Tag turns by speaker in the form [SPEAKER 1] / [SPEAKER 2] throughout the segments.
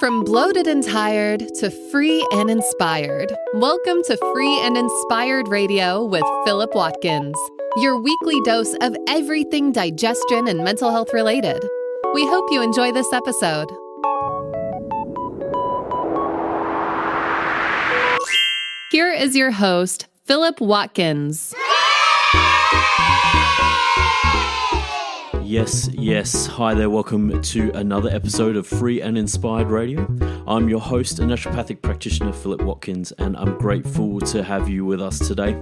[SPEAKER 1] From bloated and tired to free and inspired. Welcome to Free and Inspired Radio with Philip Watkins, your weekly dose of everything digestion and mental health related. We hope you enjoy this episode. Here is your host, Philip Watkins.
[SPEAKER 2] Yes. Hi there. Welcome to another episode of Free and Inspired Radio. I'm your host and naturopathic practitioner, Philip Watkins, and I'm grateful to have you with us today.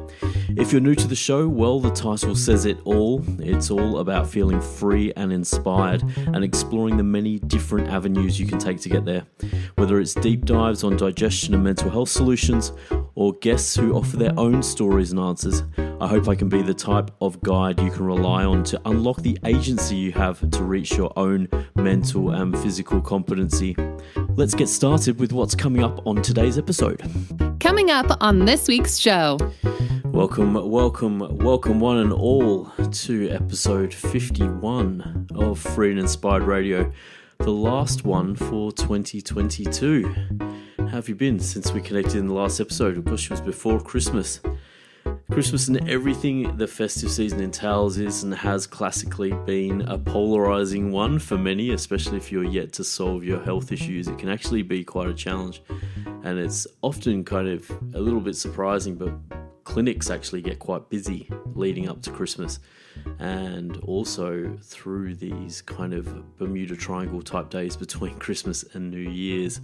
[SPEAKER 2] If you're new to the show, well, the title says it all. It's all about feeling free and inspired and exploring the many different avenues you can take to get there. Whether it's deep dives on digestion and mental health solutions, or guests who offer their own stories and answers, I hope I can be the type of guide you can rely on to unlock the agency you have to reach your own mental and physical competency. Let's get started with what's coming up on today's episode.
[SPEAKER 1] Coming up on this week's show.
[SPEAKER 2] Welcome one and all to episode 51 of Free and Inspired Radio, the last one for 2022. How have you been since we connected in the last episode? Of course, it was before Christmas. Christmas and everything the festive season entails is and has classically been a polarizing one for many, especially if you're yet to solve your health issues. It can actually be quite a challenge, and it's often kind of a little bit surprising, but clinics actually get quite busy leading up to Christmas and also through these kind of Bermuda Triangle type days between Christmas and New Year's.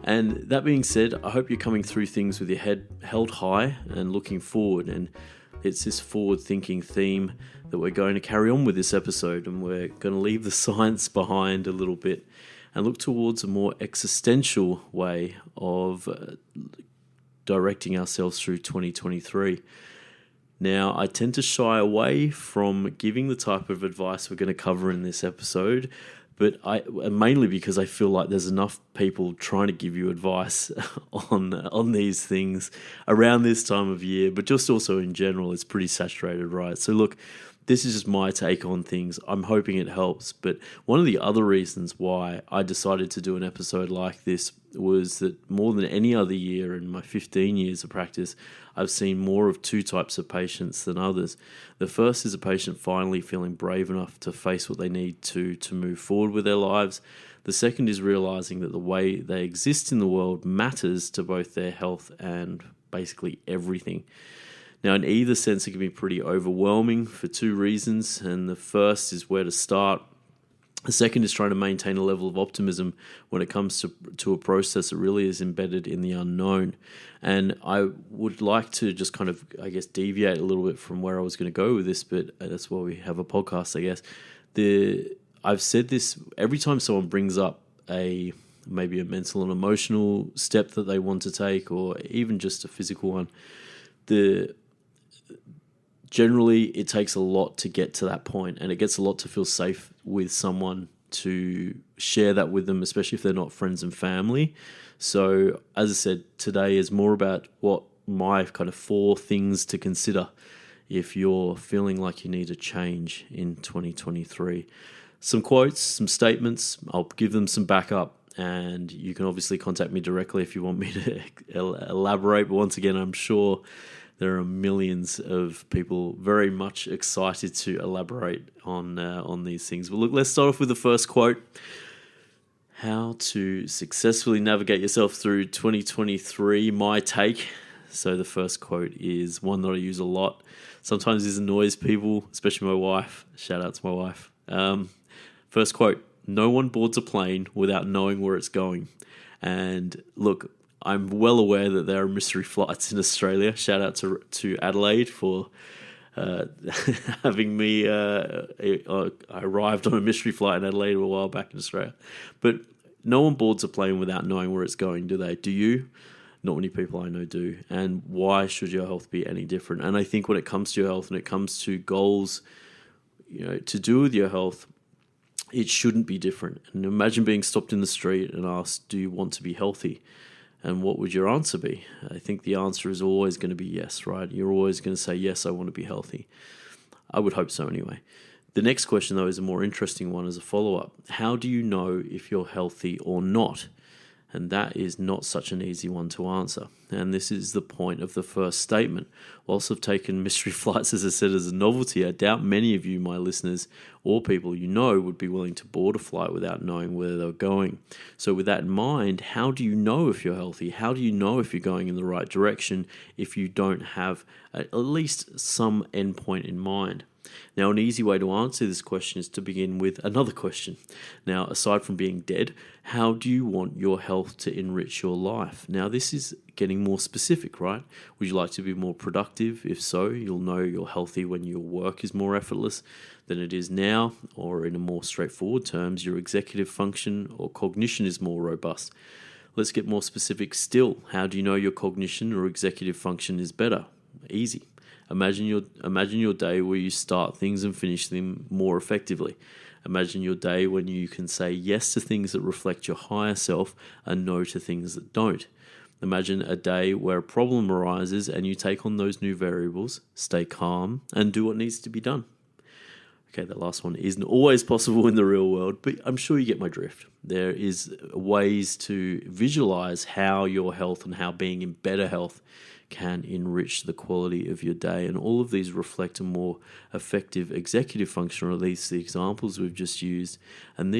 [SPEAKER 2] And that being said, I hope you're coming through things with your head held high and looking forward. And it's this forward-thinking theme that we're going to carry on with this episode, and we're going to leave the science behind a little bit and look towards a more existential way of directing ourselves through 2023. Now, I tend to shy away from giving the type of advice we're going to cover in this episode, but mainly because I feel like there's enough people trying to give you advice on these things around this time of year, but just also in general, it's pretty saturated, right? So look, this is just my take on things. I'm hoping it helps. But one of the other reasons why I decided to do an episode like this was that more than any other year in my 15 years of practice, I've seen more of two types of patients than others. The first is a patient finally feeling brave enough to face what they need to move forward with their lives. The second is realizing that the way they exist in the world matters to both their health and basically everything. Now, in either sense, it can be pretty overwhelming for two reasons, and the first is where to start. The second is trying to maintain a level of optimism when it comes to a process that really is embedded in the unknown. And I would like to just kind of, deviate a little bit from where I was going to go with this, but that's why we have a podcast, I guess. I've said this every time someone brings up maybe a mental and emotional step that they want to take, or even just a physical one. Generally, it takes a lot to get to that point, and it gets a lot to feel safe with someone to share that with them, especially if they're not friends and family. So, as I said, today is more about what my kind of 4 things to consider if you're feeling like you need a change in 2023. Some quotes, some statements, I'll give them some backup, and you can obviously contact me directly if you want me to elaborate. But once again, I'm sure there are millions of people very much excited to elaborate on these things. But look, let's start off with the first quote. How to successfully navigate yourself through 2023, my take. So the first quote is one that I use a lot. Sometimes this annoys people, especially my wife. Shout out to my wife. First quote, no one boards a plane without knowing where it's going. And look, I'm well aware that there are mystery flights in Australia. Shout out to Adelaide for having me. I arrived on a mystery flight in Adelaide a while back in Australia. But no one boards a plane without knowing where it's going, do they? Do you? Not many people I know do. And why should your health be any different? And I think when it comes to your health and it comes to goals, to do with your health, it shouldn't be different. And imagine being stopped in the street and asked, do you want to be healthy? And what would your answer be? I think the answer is always going to be yes, right? You're always going to say, yes, I want to be healthy. I would hope so anyway. The next question, though, is a more interesting one as a follow-up. How do you know if you're healthy or not? And that is not such an easy one to answer. And this is the point of the first statement. Whilst I've taken mystery flights, as I said, as a novelty, I doubt many of you, my listeners, or people you know, would be willing to board a flight without knowing where they're going. So with that in mind, how do you know if you're healthy? How do you know if you're going in the right direction if you don't have at least some endpoint in mind? Now, an easy way to answer this question is to begin with another question. Now, aside from being dead, how do you want your health to enrich your life? Now, this is getting more specific, right? Would you like to be more productive? If so, you'll know you're healthy when your work is more effortless than it is now, or in a more straightforward terms, your executive function or cognition is more robust. Let's get more specific still. How do you know your cognition or executive function is better? Easy. Imagine your day where you start things and finish them more effectively. Imagine your day when you can say yes to things that reflect your higher self and no to things that don't. Imagine a day where a problem arises and you take on those new variables, stay calm, and do what needs to be done. Okay, that last one isn't always possible in the real world, but I'm sure you get my drift. There is ways to visualize how your health and how being in better health can enrich the quality of your day. And all of these reflect a more effective executive function, or at least the examples we've just used. And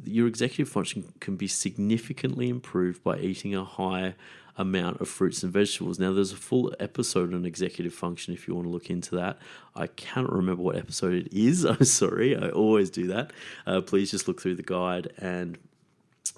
[SPEAKER 2] your executive function can be significantly improved by eating a higher amount of fruits and vegetables. Now, there's a full episode on executive function if you want to look into that. I cannot remember what episode it is. I'm sorry, I always do that. Please just look through the guide and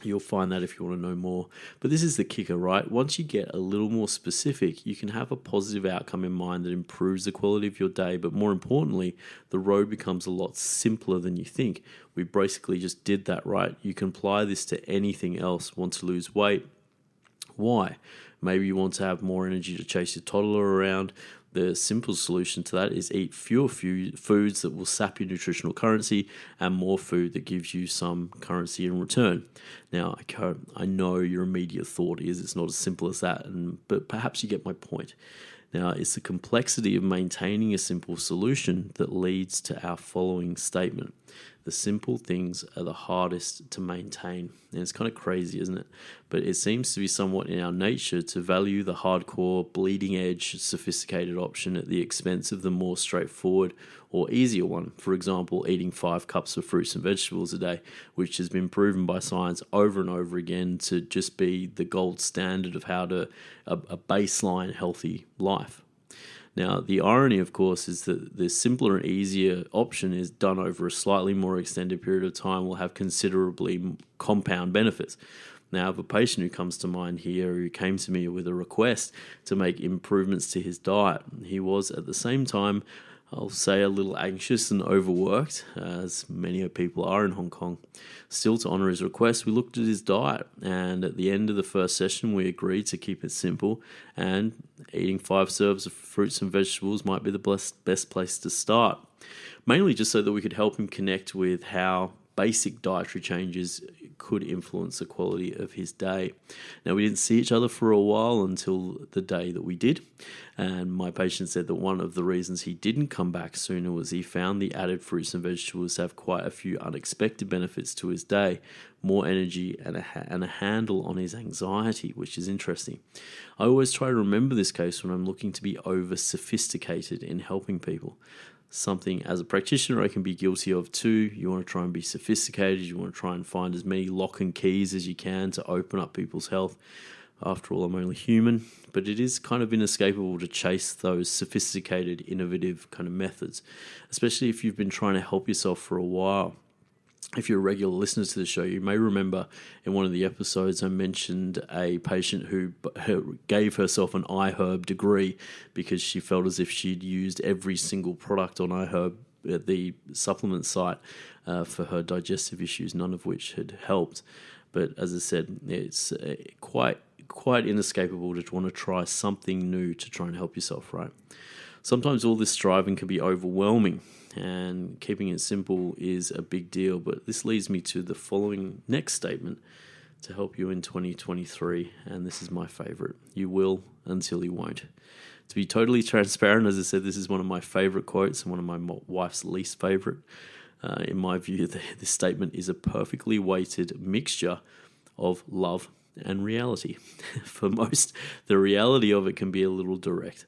[SPEAKER 2] you'll find that if you want to know more. But this is the kicker, right? Once you get a little more specific, you can have a positive outcome in mind that improves the quality of your day. But more importantly, the road becomes a lot simpler than you think. We basically just did that, right? You can apply this to anything else. Want to lose weight? Why? Maybe you want to have more energy to chase your toddler around. The simple solution to that is eat fewer foods that will sap your nutritional currency and more food that gives you some currency in return. Now, I know your immediate thought is it's not as simple as that, but perhaps you get my point. Now, it's the complexity of maintaining a simple solution that leads to our following statement. The simple things are the hardest to maintain. And it's kind of crazy, isn't it? But it seems to be somewhat in our nature to value the hardcore, bleeding edge, sophisticated option at the expense of the more straightforward or easier one. For example, eating 5 cups of fruits and vegetables a day, which has been proven by science over and over again to just be the gold standard of how to a baseline healthy life. Now, the irony, of course, is that the simpler and easier option is done over a slightly more extended period of time will have considerably compound benefits. Now, I have a patient who comes to mind here who came to me with a request to make improvements to his diet. He was at the same time, I'll say, a little anxious and overworked, as many people are in Hong Kong. Still, to honour his request, we looked at his diet, and at the end of the first session, we agreed to keep it simple, and eating 5 serves of fruits and vegetables might be the best place to start, mainly just so that we could help him connect with how basic dietary changes could influence the quality of his day. Now, we didn't see each other for a while until the day that we did, and my patient said that one of the reasons he didn't come back sooner was he found the added fruits and vegetables have quite a few unexpected benefits to his day, more energy and a handle on his anxiety, which is interesting. I always try to remember this case when I'm looking to be over-sophisticated in helping people. Something as a practitioner I can be guilty of too. You want to try and be sophisticated. You want to try and find as many lock and keys as you can to open up people's health. After all, I'm only human, but it is kind of inescapable to chase those sophisticated, innovative kind of methods, especially if you've been trying to help yourself for a while. If you're a regular listener to the show, you may remember in one of the episodes I mentioned a patient who gave herself an iHerb degree because she felt as if she'd used every single product on iHerb at the supplement site for her digestive issues, none of which had helped. But as I said, it's quite inescapable to want to try something new to try and help yourself, right? Sometimes all this striving can be overwhelming, and keeping it simple is a big deal. But this leads me to the following next statement to help you in 2023, and this is my favorite. You will until you won't. To be totally transparent, as I said, this is one of my favorite quotes and one of my wife's least favorite. In my view, this statement is a perfectly weighted mixture of love and reality. For most, the reality of it can be a little direct,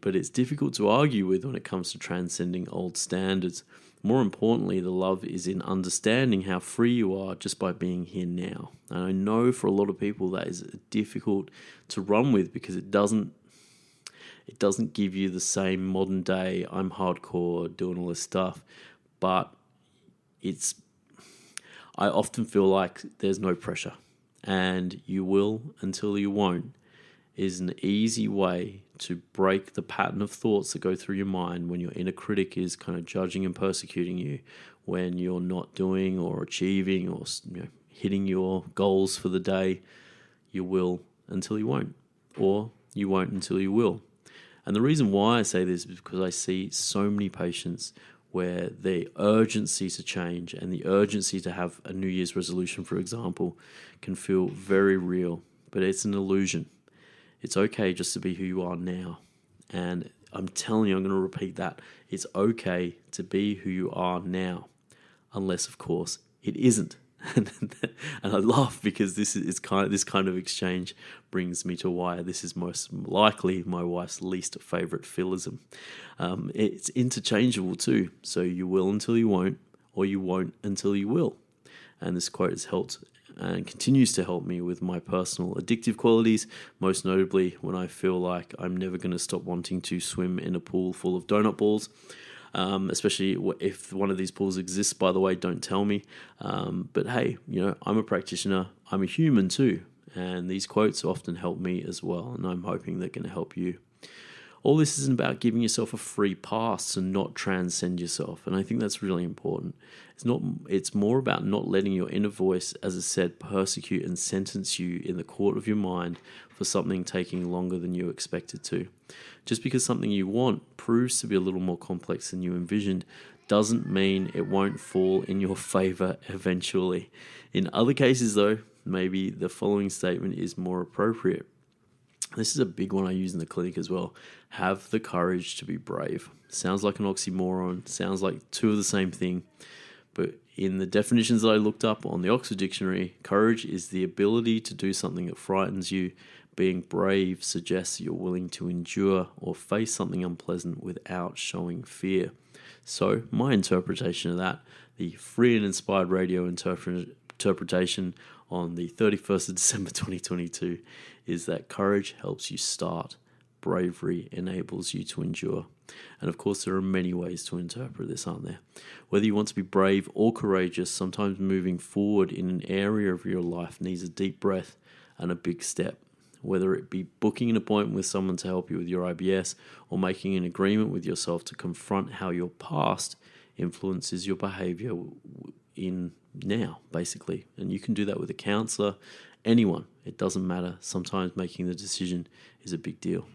[SPEAKER 2] but it's difficult to argue with when it comes to transcending old standards. More importantly, the love is in understanding how free you are just by being here now. And I know for a lot of people that is difficult to run with because it doesn't give you the same modern day, I'm hardcore, doing all this stuff. But I often feel like there's no pressure. And you will until you won't is an easy way to break the pattern of thoughts that go through your mind when your inner critic is kind of judging and persecuting you, when you're not doing or achieving or hitting your goals for the day. You will until you won't, or you won't until you will. And the reason why I say this is because I see so many patients where the urgency to change and the urgency to have a New Year's resolution, for example, can feel very real, but it's an illusion. It's okay just to be who you are now. And I'm telling you, I'm going to repeat that. It's okay to be who you are now, unless, of course, it isn't. And I laugh because this kind of exchange brings me to why this is most likely my wife's least favorite philism. It's interchangeable too. So you will until you won't, or you won't until you will. And this quote has helped and continues to help me with my personal addictive qualities, most notably when I feel like I'm never going to stop wanting to swim in a pool full of donut balls. Especially if one of these pools exists, by the way, don't tell me. But hey, I'm a practitioner, I'm a human too. And these quotes often help me as well. And I'm hoping they're going to help you. All this isn't about giving yourself a free pass to not transcend yourself. And I think that's really important. It's more about not letting your inner voice, as I said, persecute and sentence you in the court of your mind for something taking longer than you expected to. Just because something you want proves to be a little more complex than you envisioned doesn't mean it won't fall in your favor eventually. In other cases, though, maybe the following statement is more appropriate. This is a big one I use in the clinic as well. Have the courage to be brave. Sounds like an oxymoron. Sounds like two of the same thing. But in the definitions that I looked up on the Oxford Dictionary, courage is the ability to do something that frightens you. Being brave suggests you're willing to endure or face something unpleasant without showing fear. So my interpretation of that, the Free and Inspired Radio interpretation on the 31st of December 2022, is that courage helps you start. Bravery enables you to endure. And of course, there are many ways to interpret this, aren't there? Whether you want to be brave or courageous, sometimes moving forward in an area of your life needs a deep breath and a big step. Whether it be booking an appointment with someone to help you with your IBS or making an agreement with yourself to confront how your past influences your behavior in now, basically. And you can do that with a counselor, anyone. It doesn't matter. Sometimes making the decision is a big deal.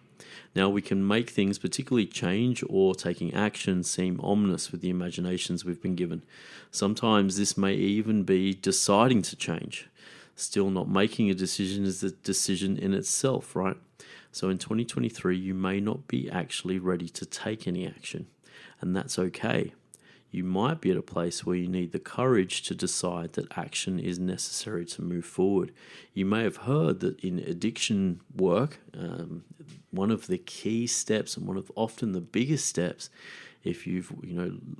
[SPEAKER 2] Now, we can make things, particularly change or taking action, seem ominous with the imaginations we've been given. Sometimes this may even be deciding to change. Still, not making a decision is a decision in itself, right? So in 2023, you may not be actually ready to take any action, and that's okay. You might be at a place where you need the courage to decide that action is necessary to move forward. You may have heard that in addiction work, one of the key steps and one of often the biggest steps, if you've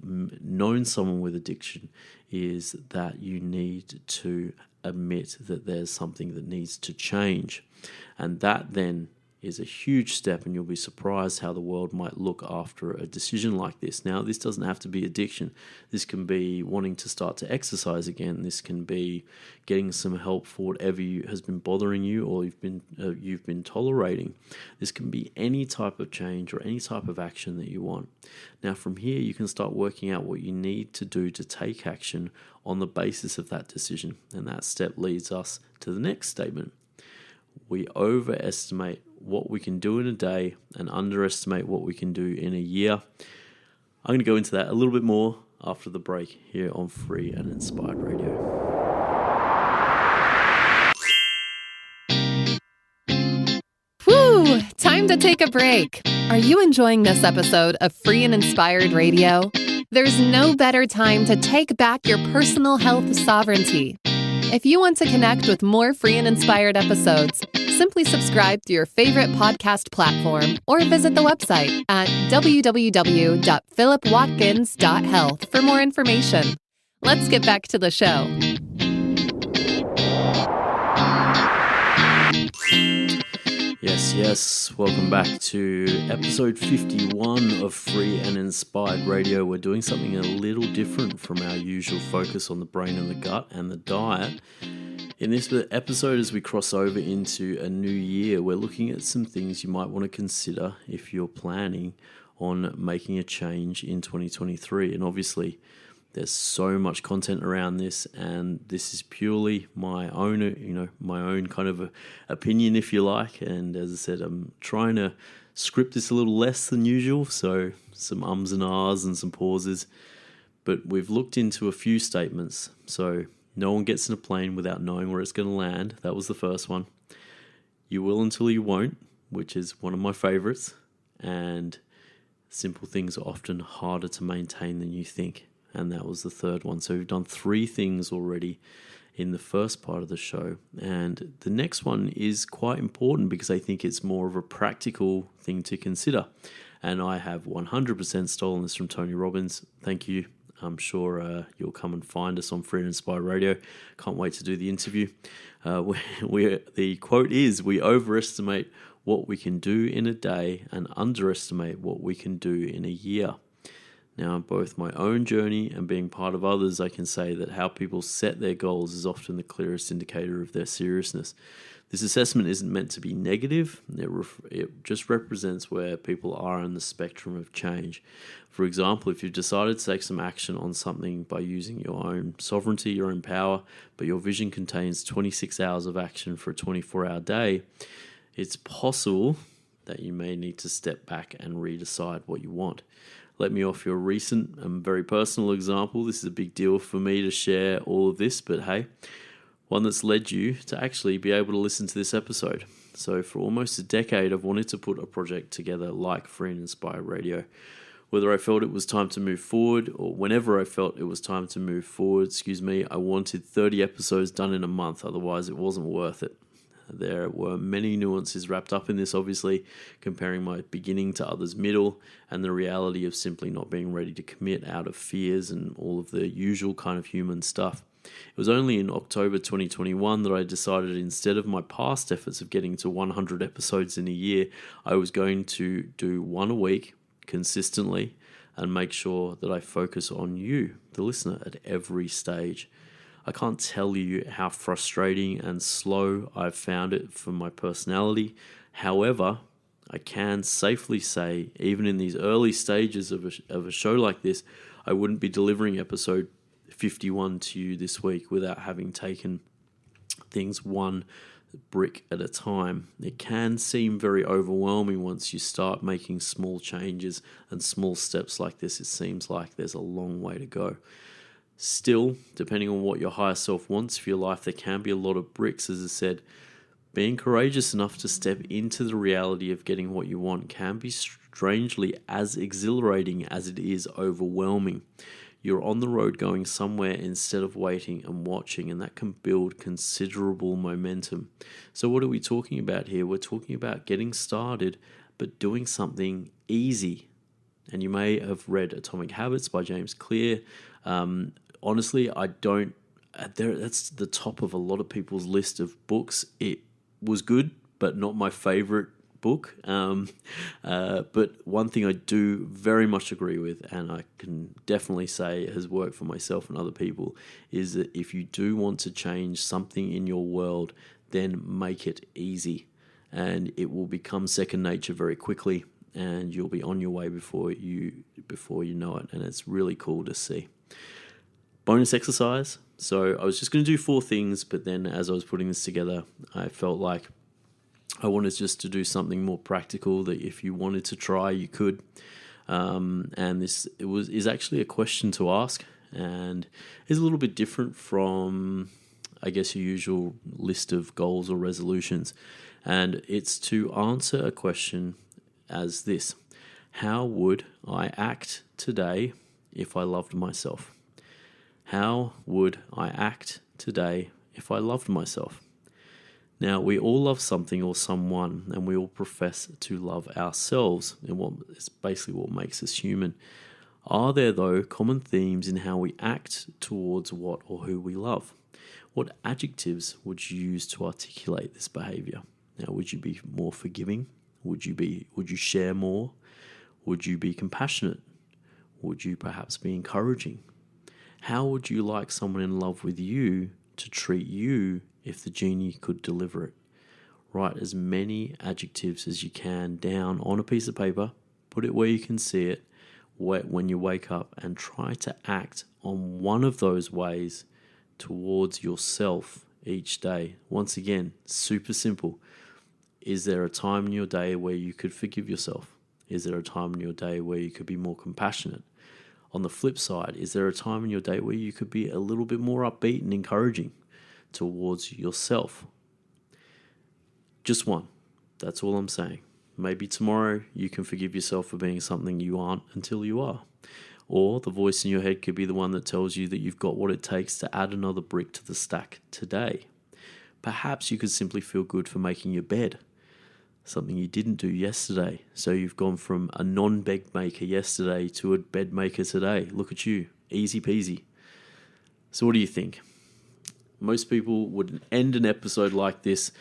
[SPEAKER 2] known someone with addiction, is that you need to admit that there's something that needs to change. And that then is a huge step, and you'll be surprised how the world might look after a decision like this. Now, this doesn't have to be addiction. This can be wanting to start to exercise again. This can be getting some help for whatever has been bothering you or you've been tolerating. This can be any type of change or any type of action that you want. Now, from here, you can start working out what you need to do to take action on the basis of that decision. And that step leads us to the next statement. We overestimate what we can do in a day and underestimate what we can do in a year. I'm going to go into that a little bit more after the break here on Free and Inspired Radio.
[SPEAKER 1] Whew, time to take a break. Are you enjoying this episode of Free and Inspired Radio? There's no better time to take back your personal health sovereignty. If you want to connect with more free and inspired episodes, simply subscribe to your favorite podcast platform or visit the website at www.philipwatkins.health for more information. Let's get back to the show.
[SPEAKER 2] Yes. Welcome back to episode 51 of Free and Inspired Radio. We're doing something a little different from our usual focus on the brain and the gut and the diet. In this episode, as we cross over into a new year, we're looking at some things you might want to consider if you're planning on making a change in 2023. And obviously, there's so much content around this, and this is purely my own, my own kind of opinion, if you like. And as I said, I'm trying to script this a little less than usual, so some ums and ahs and some pauses. But we've looked into a few statements. So no one gets in a plane without knowing where it's going to land. That was the first one. You will until you won't, which is one of my favorites. And simple things are often harder to maintain than you think. And that was the third one. So we've done 3 things already in the first part of the show. And the next one is quite important because I think it's more of a practical thing to consider. And I have 100% stolen this from Tony Robbins. Thank you. I'm sure you'll come and find us on Free and Inspired Radio. Can't wait to do the interview. The quote is, "We overestimate what we can do in a day and underestimate what we can do in a year." Now, both my own journey and being part of others, I can say that how people set their goals is often the clearest indicator of their seriousness. This assessment isn't meant to be negative. It just represents where people are on the spectrum of change. For example, if you've decided to take some action on something by using your own sovereignty, your own power, but your vision contains 26 hours of action for a 24-hour day, it's possible that you may need to step back and redecide what you want. Let me offer you a recent and very personal example. This is a big deal for me to share all of this, but hey, one that's led you to actually be able to listen to this episode. So for almost a decade, I've wanted to put a project together like Free and Inspired Radio. Whether I felt it was time to move forward or whenever I felt it was time to move forward, I wanted 30 episodes done in a month. Otherwise, it wasn't worth it. There were many nuances wrapped up in this, obviously, comparing my beginning to others' middle, and the reality of simply not being ready to commit out of fears and all of the usual kind of human stuff. It was only in October 2021 that I decided, instead of my past efforts of getting to 100 episodes in a year, I was going to do one a week consistently and make sure that I focus on you, the listener, at every stage. I can't tell you how frustrating and slow I've found it for my personality. However, I can safely say, even in these early stages of a show like this, I wouldn't be delivering episode 51 to you this week without having taken things one brick at a time. It can seem very overwhelming once you start making small changes and small steps like this. It seems like there's a long way to go. Still, depending on what your higher self wants for your life, there can be a lot of bricks. As I said, being courageous enough to step into the reality of getting what you want can be strangely as exhilarating as it is overwhelming. You're on the road going somewhere instead of waiting and watching, and that can build considerable momentum. So what are we talking about here? We're talking about getting started, but doing something easy. And you may have read Atomic Habits by James Clear. Honestly, I don't. That's the top of a lot of people's list of books. It was good, but not my favorite book. But one thing I do very much agree with, and I can definitely say has worked for myself and other people, is that if you do want to change something in your world, then make it easy, and it will become second nature very quickly, and you'll be on your way before you know it, and it's really cool to see. Bonus exercise. So I was just going to do 4 things, but then as I was putting this together, I felt like I wanted just to do something more practical that if you wanted to try, you could. And this is actually a question to ask, and is a little bit different from, I guess, your usual list of goals or resolutions. And it's to answer a question as this: how would I act today if I loved myself? How would I act today if I loved myself? Now, we all love something or someone, and we all profess to love ourselves, and what is basically what makes us human. Are there, though, common themes in how we act towards what or who we love? What adjectives would you use to articulate this behavior? Now, would you be more forgiving? Would you share more? Would you be compassionate? Would you perhaps be encouraging? How would you like someone in love with you to treat you if the genie could deliver it? Write as many adjectives as you can down on a piece of paper, put it where you can see it when you wake up, and try to act on one of those ways towards yourself each day. Once again, super simple. Is there a time in your day where you could forgive yourself? Is there a time in your day where you could be more compassionate? On the flip side, is there a time in your day where you could be a little bit more upbeat and encouraging towards yourself? Just one. That's all I'm saying. Maybe tomorrow you can forgive yourself for being something you aren't until you are. Or the voice in your head could be the one that tells you that you've got what it takes to add another brick to the stack today. Perhaps you could simply feel good for making your bed, something you didn't do yesterday. So you've gone from a non-bed maker yesterday to a bed maker today. Look at you, easy peasy. So what do you think? Most people would end an episode like this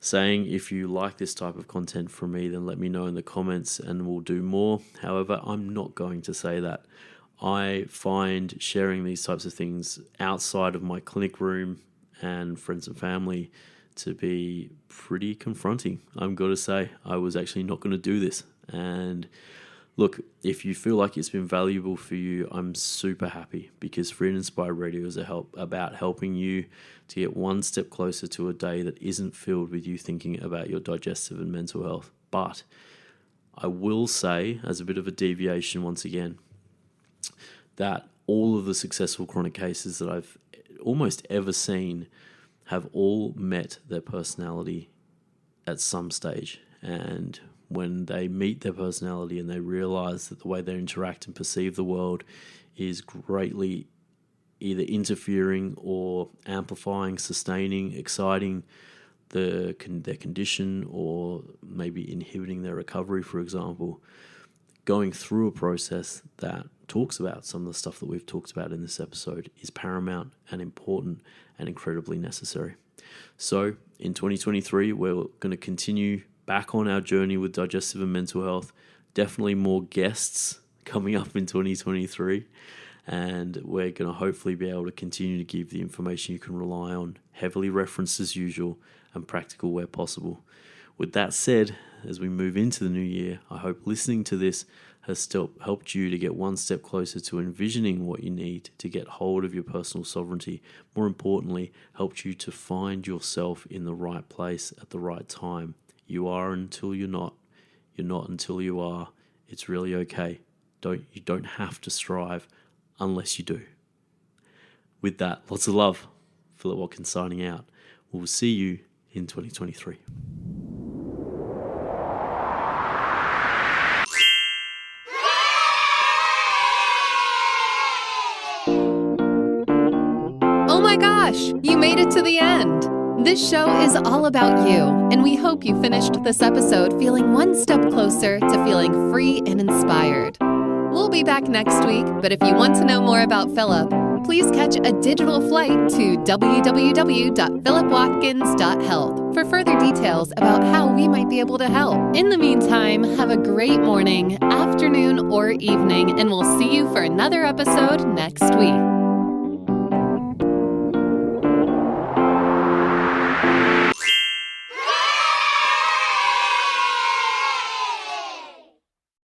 [SPEAKER 2] saying, if you like this type of content from me, then let me know in the comments and we'll do more. However, I'm not going to say that. I find sharing these types of things outside of my clinic room and friends and family to be pretty confronting. I'm going to say I was actually not going to do this. And look, if you feel like it's been valuable for you, I'm super happy, because Free and Inspired Radio is about helping you to get one step closer to a day that isn't filled with you thinking about your digestive and mental health. But I will say, as a bit of a deviation once again, that all of the successful chronic cases that I've almost ever seen have all met their personality at some stage. And when they meet their personality and they realize that the way they interact and perceive the world is greatly either interfering or amplifying, sustaining, exciting their condition, or maybe inhibiting their recovery, for example, going through a process that talks about some of the stuff that we've talked about in this episode is paramount and important and incredibly necessary. So in 2023, we're going to continue back on our journey with digestive and mental health. Definitely more guests coming up in 2023. And we're going to hopefully be able to continue to give the information you can rely on, heavily referenced as usual, and practical where possible. With that said, as we move into the new year, I hope listening to this has still helped you to get one step closer to envisioning what you need to get hold of your personal sovereignty. More importantly, helped you to find yourself in the right place at the right time. You are until you're not. You're not until you are. It's really okay. You don't have to strive unless you do. With that, lots of love. Philip Watkins signing out. We'll see you in 2023.
[SPEAKER 1] Oh my gosh, you made it to the end. This show is all about you, and we hope you finished this episode feeling one step closer to feeling free and inspired. We'll be back next week, but if you want to know more about Philip, please catch a digital flight to www.philipwatkins.health for further details about how we might be able to help. In the meantime, have a great morning, afternoon, or evening, and we'll see you for another episode next week.